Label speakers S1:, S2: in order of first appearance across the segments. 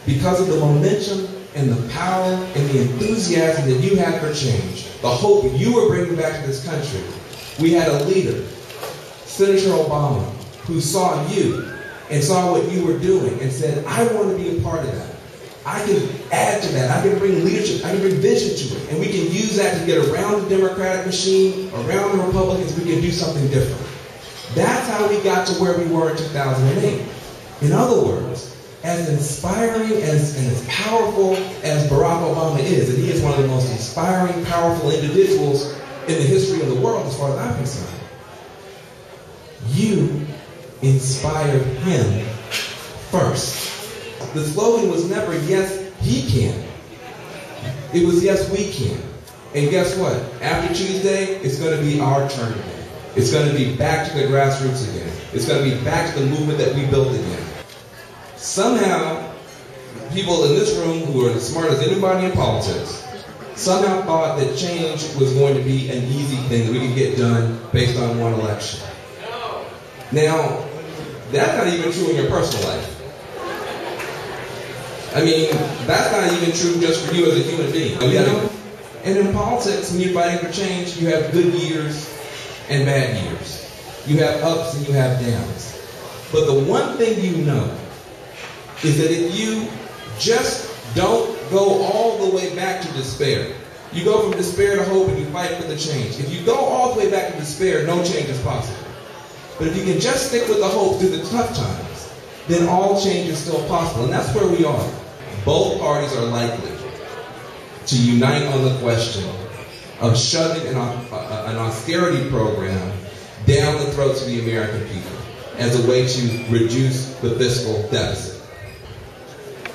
S1: because of the momentum and the power and the enthusiasm that you had for change, the hope you were bringing back to this country, we had a leader, Senator Obama, who saw you and saw what you were doing and said, I want to be a part of that. I can add to that. I can bring leadership. I can bring vision to it. And we can use that to get around the Democratic machine, around the Republicans. We can do something different. That's how we got to where we were in 2008. In other words, as inspiring and as powerful as Barack Obama is, and he is one of the most inspiring, powerful individuals in the history of the world as far as I'm concerned, you inspired him first. The slogan was never, yes, he can. It was, yes, we can. And guess what? After Tuesday, it's going to be our turn again. It's going to be back to the grassroots again. It's going to be back to the movement that we built again. Somehow, people in this room who are as smart as anybody in politics somehow thought that change was going to be an easy thing that we could get done based on one election. Now, that's not even true in your personal life. I mean, that's not even true just for you as a human being. You know? And in politics, when you're fighting for change, you have good years and bad years. You have ups and you have downs. But the one thing you know is that if you just don't go all the way back to despair, you go from despair to hope and you fight for the change. If you go all the way back to despair, no change is possible. But if you can just stick with the hope through the tough times, then all change is still possible. And that's where we are. Both parties are likely to unite on the question of shoving an austerity program down the throats of the American people as a way to reduce the fiscal deficit.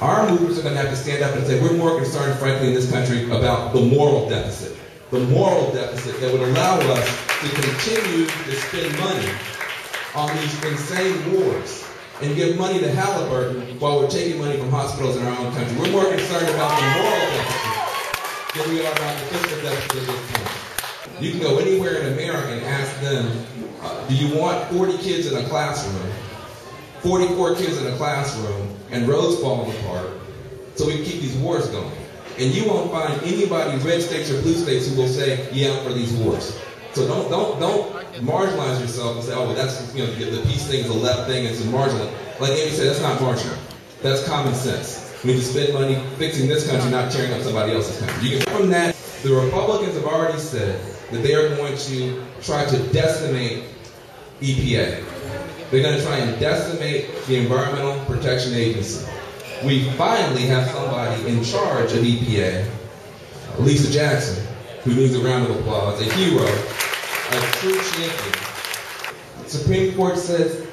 S1: Our movers are going to have to stand up and say, we're more concerned, frankly, in this country about the moral deficit. The moral deficit that would allow us to continue to spend money on these insane wars and give money to Halliburton while we're taking money from hospitals in our own country. We're more concerned about the moral deficit than we are about the fiscal deficit at this point. You can go anywhere in America and ask them, do you want 40 kids in a classroom, 44 kids in a classroom, and roads falling apart so we can keep these wars going? And you won't find anybody, red states or blue states, who will say, yeah, I'm for these wars. So don't marginalize yourself and say, oh, well, that's, you know, the peace thing is a left thing, it's a marginal. Like Amy said, that's not marginal. That's common sense. We need to spend money fixing this country, not tearing up somebody else's country. You can, from that, the Republicans have already said that they are going to try to decimate EPA. They're going to try and decimate the Environmental Protection Agency. We finally have somebody in charge of EPA, Lisa Jackson, who needs a round of applause, a hero, a true champion. The Supreme Court says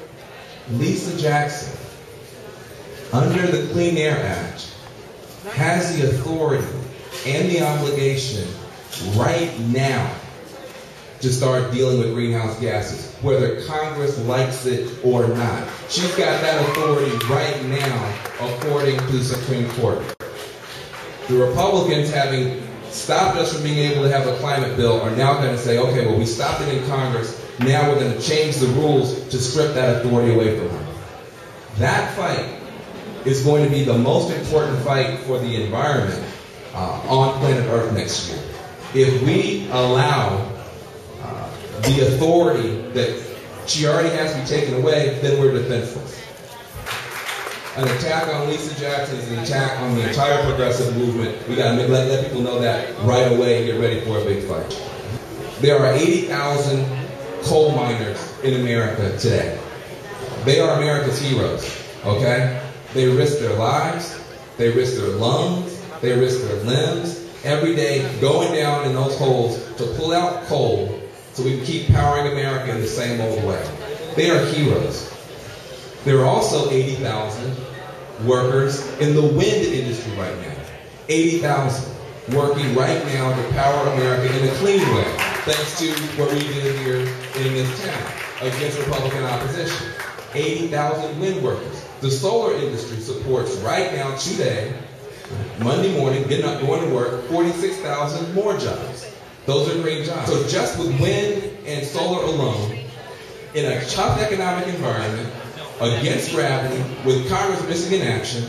S1: Lisa Jackson, under the Clean Air Act, has the authority and the obligation right now to start dealing with greenhouse gases, whether Congress likes it or not. She's got that authority right now, according to the Supreme Court. The Republicans, having stopped us from being able to have a climate bill, are now going to say, okay, well, we stopped it in Congress, now we're going to change the rules to strip that authority away from her. That fight is going to be the most important fight for the environment on planet Earth next year. If we allow the authority that she already has to be taken away, then we're defenseless. An attack on Lisa Jackson is an attack on the entire progressive movement. We got to let people know that right away and get ready for a big fight. There are 80,000 coal miners in America today. They are America's heroes, okay? They risk their lives, they risk their lungs, they risk their limbs, every day going down in those holes to pull out coal so we can keep powering America in the same old way. They are heroes. There are also 80,000 workers in the wind industry right now. 80,000 working right now to power America in a clean way, thanks to what we did here in this town against Republican opposition. 80,000 wind workers. The solar industry supports right now, today, Monday morning, getting up, going to work, 46,000 more jobs. Those are great jobs. So just with wind and solar alone, in a tough economic environment, against gravity, with Congress missing in action,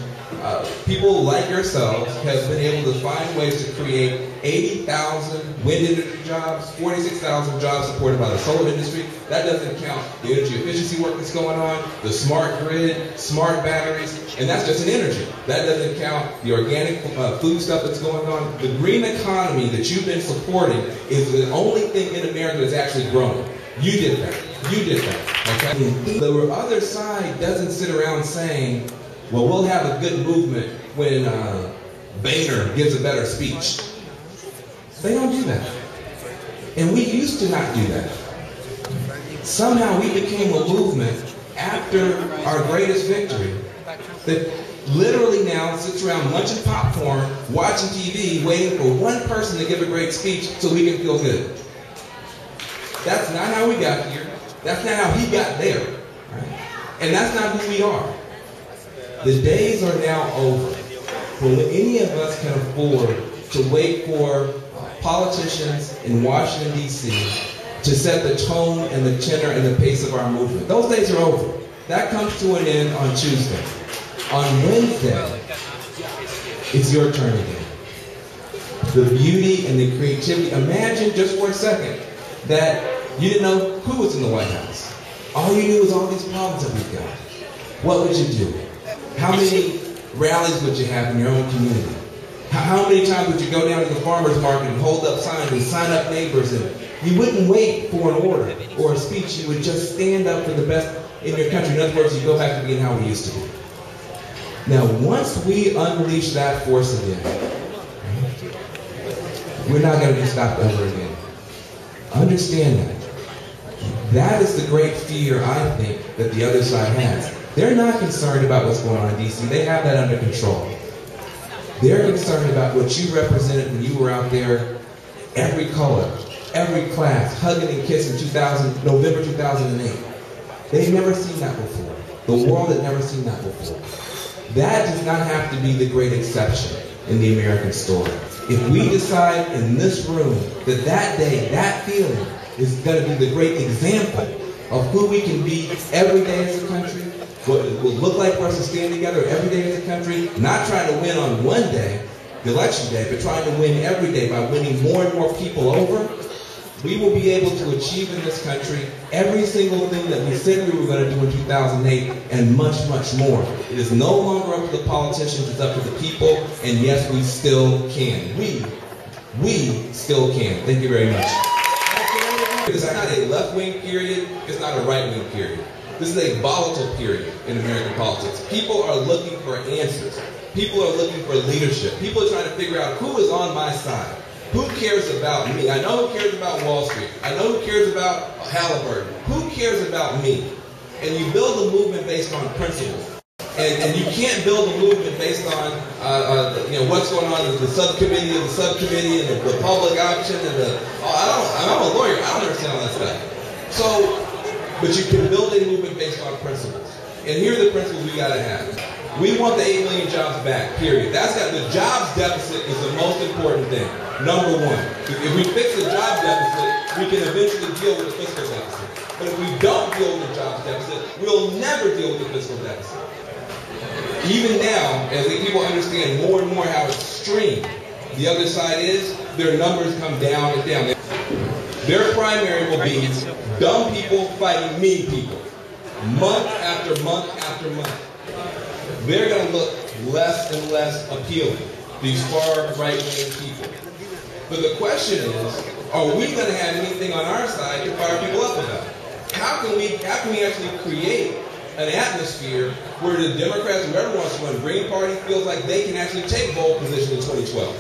S1: people like yourselves have been able to find ways to create 80,000 wind industry jobs, 46,000 jobs supported by the solar industry. That doesn't count the energy efficiency work that's going on, the smart grid, smart batteries, and that's just in energy. That doesn't count the organic food stuff that's going on. The green economy that you've been supporting is the only thing in America that's actually growing. You did that. You did that. Okay? The other side doesn't sit around saying, well, we'll have a good movement when Boehner gives a better speech. They don't do that. And we used to not do that. Somehow we became a movement after our greatest victory that literally now sits around munching popcorn, watching TV, waiting for one person to give a great speech so we can feel good. That's not how we got here. That's not how he got there. Right? And that's not who we are. The days are now over when any of us can afford to wait for politicians in Washington, D.C. to set the tone and the tenor and the pace of our movement. Those days are over. That comes to an end on Tuesday. On Wednesday, it's your turn again. The beauty and the creativity. Imagine just for a second that you didn't know who was in the White House. All you knew was all these problems that we've got. What would you do? How many rallies would you have in your own community? How many times would you go down to the farmer's market and hold up signs and sign up neighbors? And you wouldn't wait for an order or a speech. You would just stand up for the best in your country. In other words, you go back to being how we used to be. Now, once we unleash that force again, we're not going to be stopped ever again. Understand that. That is the great fear, I think, that the other side has. They're not concerned about what's going on in D.C. They have that under control. They're concerned about what you represented when you were out there, every color, every class, hugging and kissing November 2008. They've never seen that before. The world had never seen that before. That does not have to be the great exception in the American story. If we decide in this room that that day, that feeling is going to be the great example of who we can be every day as a country, what it will look like for us to stand together every day as a country, not trying to win on one day, the election day, but trying to win every day by winning more and more people over, we will be able to achieve in this country every single thing that we said we were going to do in 2008 and much, much more. It is no longer up to the politicians, it's up to the people, and yes, we still can. We still can. Thank you very much. This is not a left-wing period, it's not a right-wing period. This is a volatile period in American politics. People are looking for answers. People are looking for leadership. People are trying to figure out who is on my side. Who cares about me? I know who cares about Wall Street. I know who cares about Halliburton. Who cares about me? And you build a movement based on principles. And you can't build a movement based on what's going on in the subcommittee of the subcommittee and the public option and I'm a lawyer. I don't understand all that stuff. But you can build a movement based on principles. And here are the principles we got to have. We want the 8 million jobs back, period. The jobs deficit is the most important thing. Number one. If we fix the job deficit, we can eventually deal with the fiscal deficit. But if we don't deal with the jobs deficit, we'll never deal with the fiscal deficit. Even now, as people understand more and more how extreme the other side is, their numbers come down and down. Their primary will be dumb people fighting mean people. Month after month after month. They're going to look less and less appealing, these far right-wing people. But the question is, are we going to have anything on our side to fire people up about? How can we actually create an atmosphere where the Democrats, whoever wants to run, Green Party, feels like they can actually take bold position in 2012?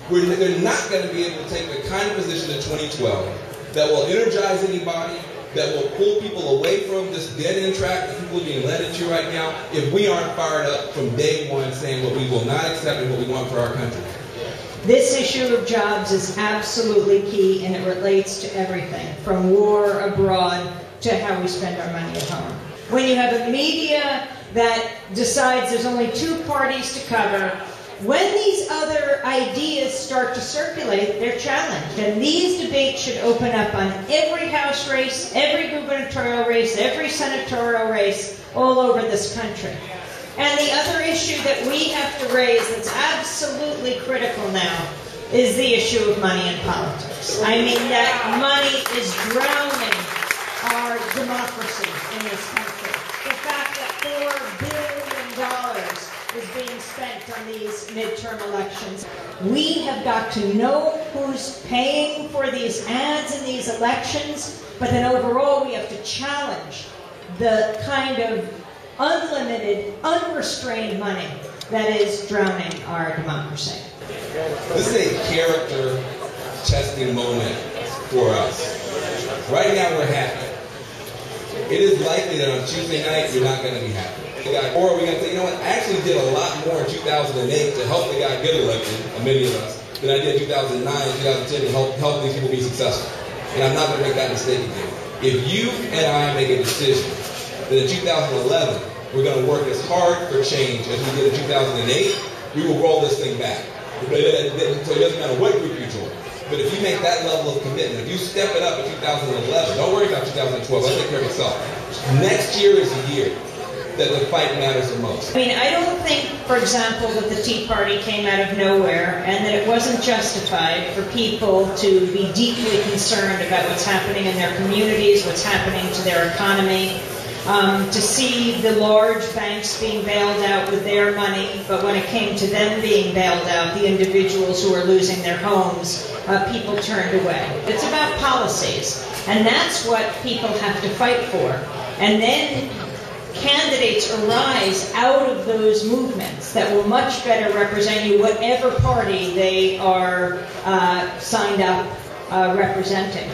S1: Where they're not going to be able to take the kind of position in 2012 that will energize anybody, that will pull people away from this dead-end track that people are being led into right now if we aren't fired up from day one saying what we will not accept and what we want for our country.
S2: This issue of jobs is absolutely key, and it relates to everything, from war abroad to how we spend our money at home. When you have a media that decides there's only 2 parties to cover, when these other ideas start to circulate, they're challenged. And these debates should open up on every House race, every gubernatorial race, every senatorial race all over this country. And the other issue that we have to raise that's absolutely critical now is the issue of money in politics. I mean, that money is drowning our democracy in this country. The fact that $4 billion is being spent on these midterm elections. We have got to know who's paying for these ads in these elections, but then overall we have to challenge the kind of unlimited, unrestrained money that is drowning our democracy.
S1: This is a character testing moment for us. Right now we're happy. It is likely that on Tuesday night you're not going to be happy. Or we're going to say, you know what, I actually did a lot more in 2008 to help the guy get elected, many of us, than I did in 2009, 2010 to help these people be successful. And I'm not going to make that mistake again. If you and I make a decision that in 2011 we're going to work as hard for change as we did in 2008, we will roll this thing back. So it doesn't matter what group you join. But if you make that level of commitment, if you step it up in 2011, don't worry about 2012, let's take care of itself. Next year is the year that the fight matters the most.
S2: I mean, I don't think, for example, that the Tea Party came out of nowhere and that it wasn't justified for people to be deeply concerned about what's happening in their communities, what's happening to their economy, to see the large banks being bailed out with their money, but when it came to them being bailed out, the individuals who are losing their homes, people turned away. It's about policies, and that's what people have to fight for. And then candidates arise out of those movements that will much better represent you, whatever party they are signed up representing.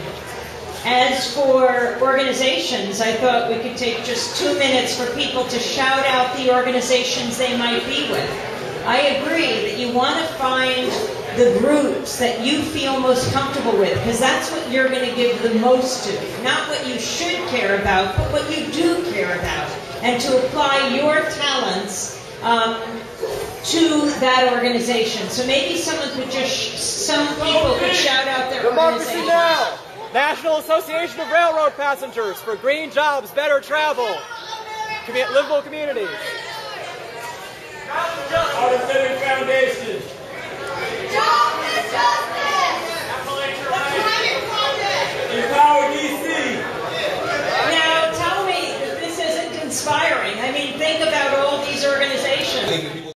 S2: As for organizations, I thought we could take just 2 minutes for people to shout out the organizations they might be with. I agree that you want to find the groups that you feel most comfortable with, because that's what you're going to give the most to. Not what you should care about, but what you do care about. And to apply your talents to that organization. So maybe someone could some people could shout out their organization.
S3: Democracy Now! National Association of Railroad Passengers for Green Jobs, Better Travel. Livable Communities.
S4: Oct10 Foundation.